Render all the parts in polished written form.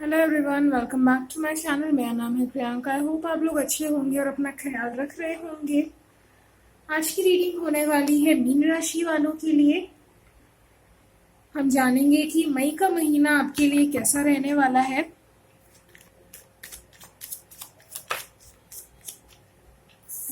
Hello everyone, welcome back to my channel. मेरा नाम है प्रियंका। आई होप आप लोग अच्छे होंगे और अपना ख्याल रख रहे होंगे। आज की रीडिंग होने वाली है मीन राशि वालों के लिए। हम जानेंगे कि मई का महीना आपके लिए कैसा रहने वाला है।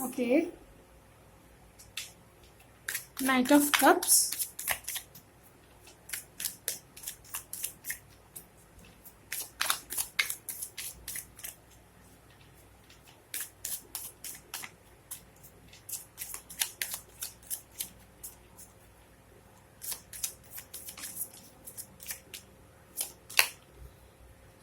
Okay, night of cups,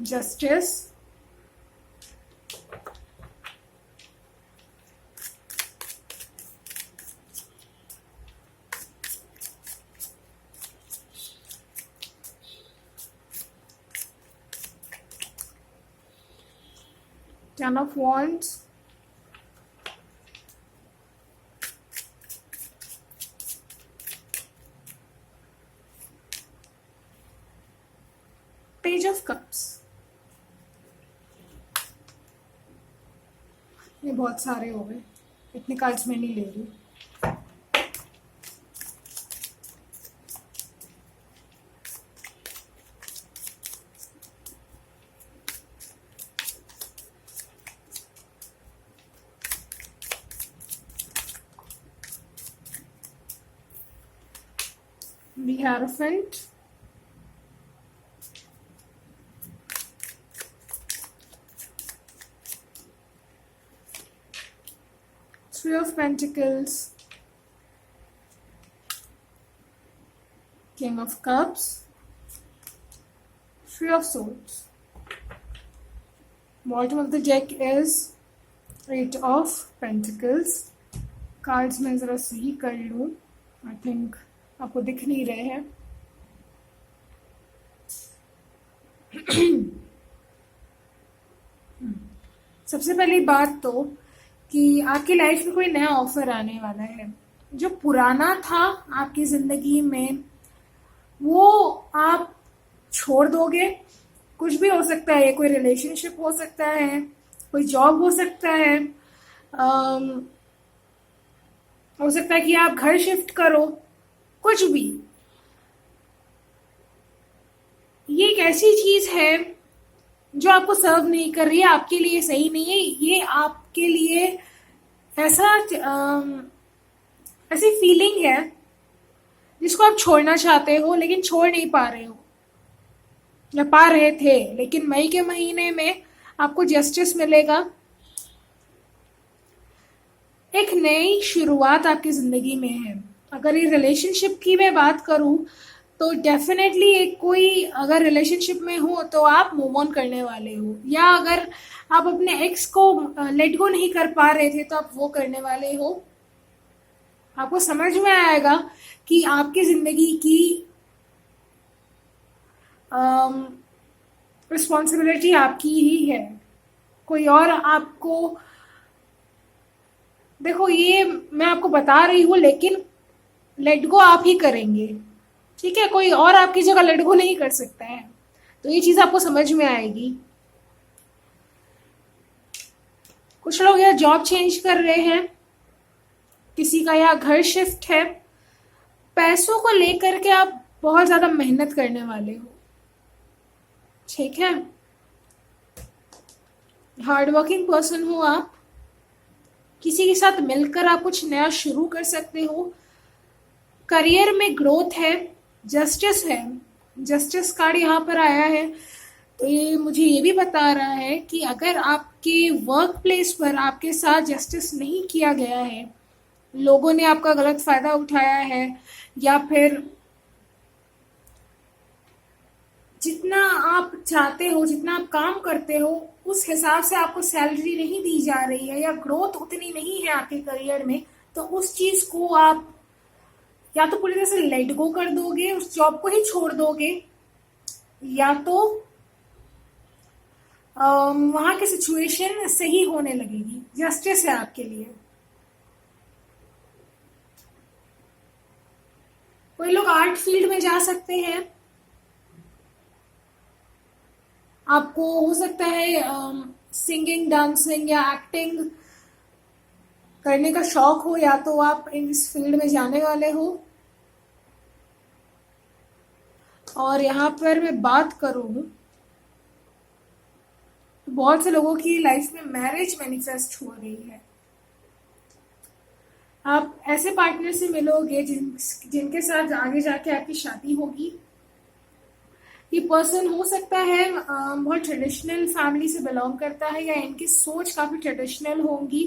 justice, ten of wands, page of cups. ये बहुत सारे हो गए, इतने कार्ड्स मैं नहीं ले रही। The Hierophant, Three of Pentacles, King of Cups, Three of Swords. Bottom of the deck is Eight of Pentacles. Cards मैं ज़रा सही कर लूँ, आई थिंक आपको दिख नहीं रहे हैं। सबसे पहली बात तो कि आपकी लाइफ में कोई नया ऑफर आने वाला है। जो पुराना था आपकी ज़िंदगी में वो आप छोड़ दोगे। कुछ भी हो सकता है, कोई रिलेशनशिप हो सकता है, कोई जॉब हो सकता है, हो सकता है कि आप घर शिफ्ट करो, कुछ भी। ये एक ऐसी चीज है जो आपको सर्व नहीं कर रही है, आपके लिए सही नहीं है। ये आपके लिए ऐसा ऐसी फीलिंग है जिसको आप छोड़ना चाहते हो लेकिन छोड़ नहीं पा रहे हो, या पा रहे थे। लेकिन मई के महीने में आपको जस्टिस मिलेगा। एक नई शुरुआत आपकी ज़िंदगी में है। अगर ये रिलेशनशिप की मैं बात करूँ तो डेफिनेटली एक कोई अगर रिलेशनशिप में हो तो आप मूव ऑन करने वाले हो, या अगर आप अपने एक्स को लेट गो नहीं कर पा रहे थे तो आप वो करने वाले हो। आपको समझ में आएगा कि आपकी ज़िंदगी की रिस्पॉन्सिबिलिटी आपकी ही है। कोई और आपको, देखो ये मैं आपको बता रही हूँ लेकिन लेट गो आप ही करेंगे, ठीक है? कोई और आपकी जगह लेट गो नहीं कर सकता है। तो ये चीज आपको समझ में आएगी। कुछ लोग यहाँ जॉब चेंज कर रहे हैं, किसी का यहाँ घर शिफ्ट है। पैसों को लेकर के आप बहुत ज्यादा मेहनत करने वाले हो, ठीक है? हार्ड वर्किंग पर्सन हो आप। किसी के साथ मिलकर आप कुछ नया शुरू कर सकते हो। करियर में ग्रोथ है, जस्टिस है। जस्टिस कार्ड यहाँ पर आया है तो ये मुझे ये भी बता रहा है कि अगर आपके वर्क प्लेस पर आपके साथ जस्टिस नहीं किया गया है, लोगों ने आपका गलत फायदा उठाया है, या फिर जितना आप चाहते हो, जितना आप काम करते हो उस हिसाब से आपको सैलरी नहीं दी जा रही है, या ग्रोथ उतनी नहीं है आपके करियर में, तो उस चीज को आप या तो पूरी तरह से लेट गो कर दोगे, उस जॉब को ही छोड़ दोगे, या तो वहां की सिचुएशन सही होने लगेगी। जस्टिस है आपके लिए। कोई लोग आर्ट फील्ड में जा सकते हैं। आपको हो सकता है सिंगिंग, डांसिंग या एक्टिंग करने का शौक हो, या तो आप इस फील्ड में जाने वाले हो। और यहाँ पर मैं बात करूँ तो बहुत से लोगों की लाइफ में मैरिज मैनिफेस्ट हो रही है। आप ऐसे पार्टनर से मिलोगे जिनके साथ आगे जाके आपकी शादी होगी। ये पर्सन हो सकता है बहुत ट्रेडिशनल फैमिली से बिलोंग करता है, या इनकी सोच काफ़ी ट्रेडिशनल होंगी।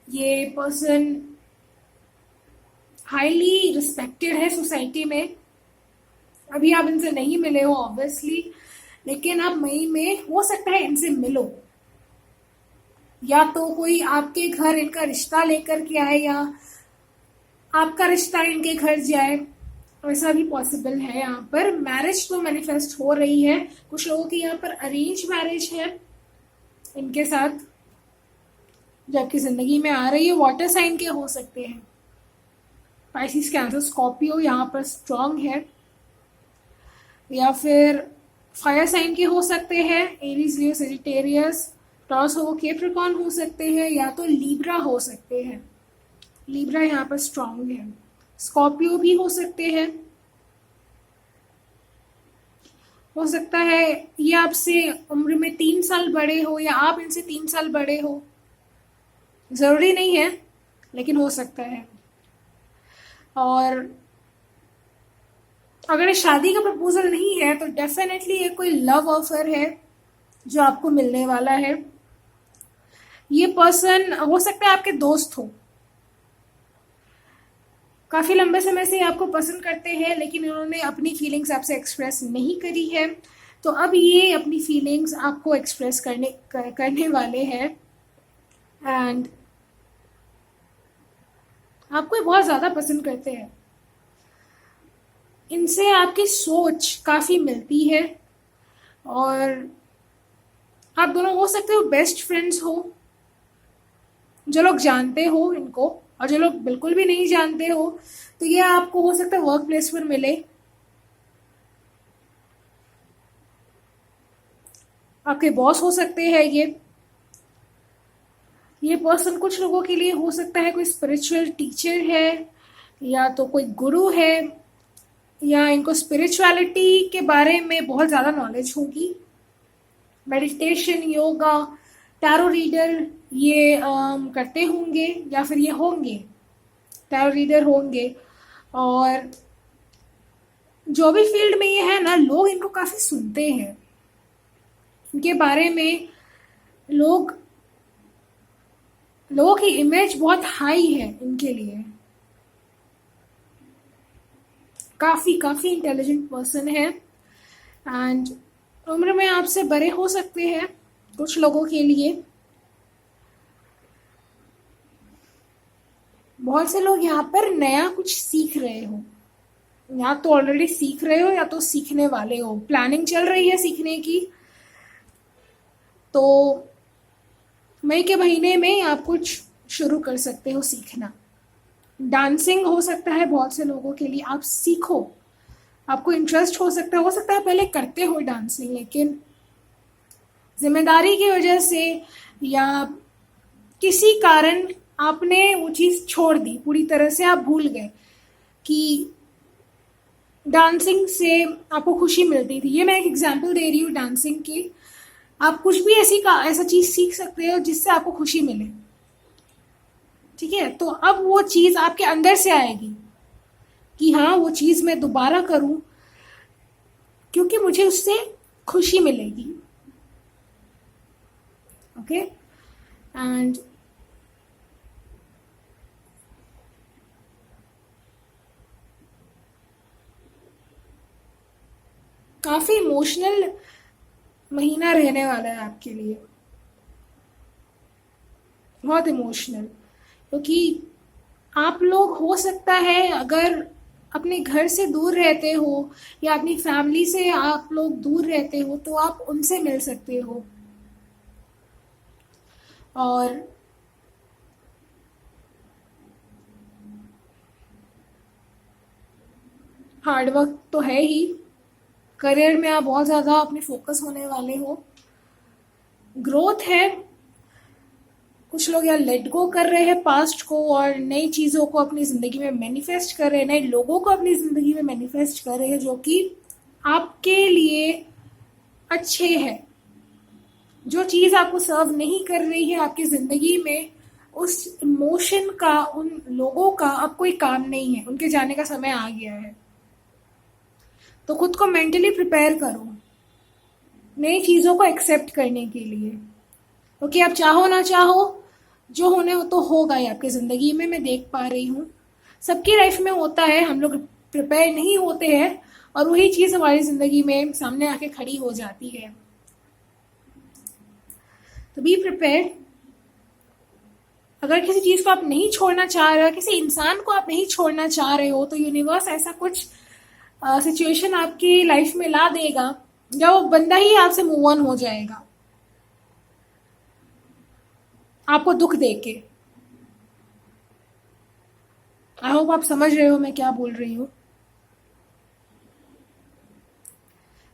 ये पर्सन हाईली रिस्पेक्टेड है सोसाइटी में। अभी आप इनसे नहीं मिले हो ऑब्वियसली, लेकिन आप मई में हो सकता है इनसे मिलो, या तो कोई आपके घर इनका रिश्ता लेकर के आए, या आपका रिश्ता इनके घर जाए। ऐसा भी पॉसिबल है। यहाँ पर मैरिज तो मैनिफेस्ट हो रही है। कुछ लोगों की यहाँ पर अरेंज मैरिज है इनके साथ, जो आपकी जिंदगी में आ रही है। वाटर साइन के हो सकते हैं, पाइसिस, कैंसर, स्कॉर्पियो यहाँ पर स्ट्रांग है, या फिर फायर साइन के हो सकते हैं, एरीज, लियो, सेजिटेरियस, टॉरस हो, कैप्रिकॉर्न हो सकते हैं, या तो लीब्रा हो सकते हैं। लीब्रा यहाँ पर स्ट्रांग है। स्कॉर्पियो भी हो सकते हैं। हो सकता है ये आपसे उम्र में 3 साल बड़े हो, या आप इनसे 3 साल बड़े हो। जरूरी नहीं है, लेकिन हो सकता है। और अगर शादी का प्रपोजल नहीं है तो डेफिनेटली ये कोई लव ऑफर है जो आपको मिलने वाला है। ये पर्सन हो सकता है आपके दोस्त हो, काफी लंबे समय से आपको पसंद करते हैं, लेकिन इन्होंने अपनी फीलिंग्स आपसे एक्सप्रेस नहीं करी है। तो अब ये अपनी फीलिंग्स आपको एक्सप्रेस करने वाले हैं। एंड आपको ये बहुत ज़्यादा पसंद करते हैं। इनसे आपकी सोच काफ़ी मिलती है, और आप दोनों हो सकते हो बेस्ट फ्रेंड्स हो। जो लोग जानते हो इनको, और जो लोग बिल्कुल भी नहीं जानते हो, तो ये आपको हो सकता है वर्क प्लेस पर मिले। आपके बॉस हो सकते हैं ये पर्सन कुछ लोगों के लिए हो सकता है कोई स्पिरिचुअल टीचर है, या तो कोई गुरु है, या इनको स्पिरिचुअलिटी के बारे में बहुत ज़्यादा नॉलेज होगी। मेडिटेशन, योगा, टैरो रीडर ये करते होंगे, या फिर ये होंगे टैरो रीडर होंगे। और जो भी फील्ड में ये है ना, लोग इनको काफ़ी सुनते हैं। इनके बारे में लोगों की इमेज बहुत हाई है इनके लिए। काफ़ी इंटेलिजेंट पर्सन है, एंड उम्र में आपसे बड़े हो सकते हैं कुछ लोगों के लिए। बहुत से लोग यहाँ पर नया कुछ सीख रहे हो, या तो ऑलरेडी सीख रहे हो, या तो सीखने वाले हो। प्लानिंग चल रही है सीखने की। तो मई के महीने में आप कुछ शुरू कर सकते हो सीखना। डांसिंग हो सकता है बहुत से लोगों के लिए, आप सीखो। आपको इंटरेस्ट हो सकता है पहले करते हो डांसिंग, लेकिन जिम्मेदारी की वजह से या किसी कारण आपने वो चीज़ छोड़ दी, पूरी तरह से आप भूल गए कि डांसिंग से आपको खुशी मिलती थी। ये मैं एक एग्जांपल दे रही हूँ डांसिंग की। आप कुछ भी ऐसा चीज़ सीख सकते हो जिससे आपको खुशी मिले, ठीक है। तो अब वो चीज़ आपके अंदर से आएगी कि हाँ, वो चीज़ मैं दोबारा करूँ क्योंकि मुझे उससे खुशी मिलेगी। ओके, एंड काफ़ी इमोशनल महीना रहने वाला है आपके लिए, बहुत इमोशनल। क्योंकि आप लोग हो सकता है अगर अपने घर से दूर रहते हो या अपनी फैमिली से आप लोग दूर रहते हो तो आप उनसे मिल सकते हो। और हार्डवर्क तो है ही, करियर में आप बहुत ज़्यादा अपने फोकस होने वाले हो। ग्रोथ है, कुछ लोग यार लेट गो कर रहे हैं पास्ट को और नई चीज़ों को अपनी ज़िंदगी में मैनिफेस्ट कर रहे हैं, नए लोगों को अपनी ज़िंदगी में मैनिफेस्ट कर रहे हैं जो कि आपके लिए अच्छे हैं। जो चीज़ आपको सर्व नहीं कर रही है आपकी ज़िंदगी में, उस इमोशन का, उन लोगों का अब कोई काम नहीं है, उनके जाने का समय आ गया है। तो खुद को मेंटली प्रिपेयर करो नई चीज़ों को एक्सेप्ट करने के लिए, क्योंकि आप चाहो ना चाहो जो होने हो तो होगा ही आपकी ज़िंदगी में। मैं देख पा रही हूँ सबकी लाइफ में होता है, हम लोग प्रिपेयर नहीं होते हैं और वही चीज़ हमारी ज़िंदगी में सामने आके खड़ी हो जाती है। तो बी प्रिपेयर्ड। अगर किसी चीज़ को आप नहीं छोड़ना चाह रहे हो, किसी इंसान को आप नहीं छोड़ना चाह रहे हो, तो यूनिवर्स ऐसा कुछ सिचुएशन आपकी लाइफ में ला देगा जब वो बंदा ही आपसे मूव ऑन हो जाएगा आपको दुख देके। आई होप आप समझ रहे हो मैं क्या बोल रही हूँ।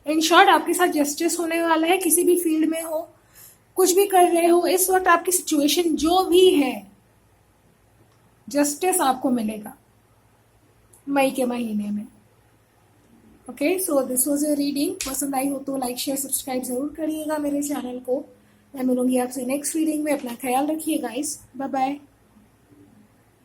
इन शॉर्ट, आपके साथ जस्टिस होने वाला है, किसी भी फील्ड में हो, कुछ भी कर रहे हो, इस वक्त आपकी सिचुएशन जो भी है, जस्टिस आपको मिलेगा मई के महीने में। Okay, so this was a reading. पसंद आई हो तो लाइक शेयर सब्सक्राइब जरूर करिएगा मेरे चैनल को। मैं मिलूंगी आपसे नेक्स्ट रीडिंग में। अपना ख्याल रखिए गाइस, बाय बाय।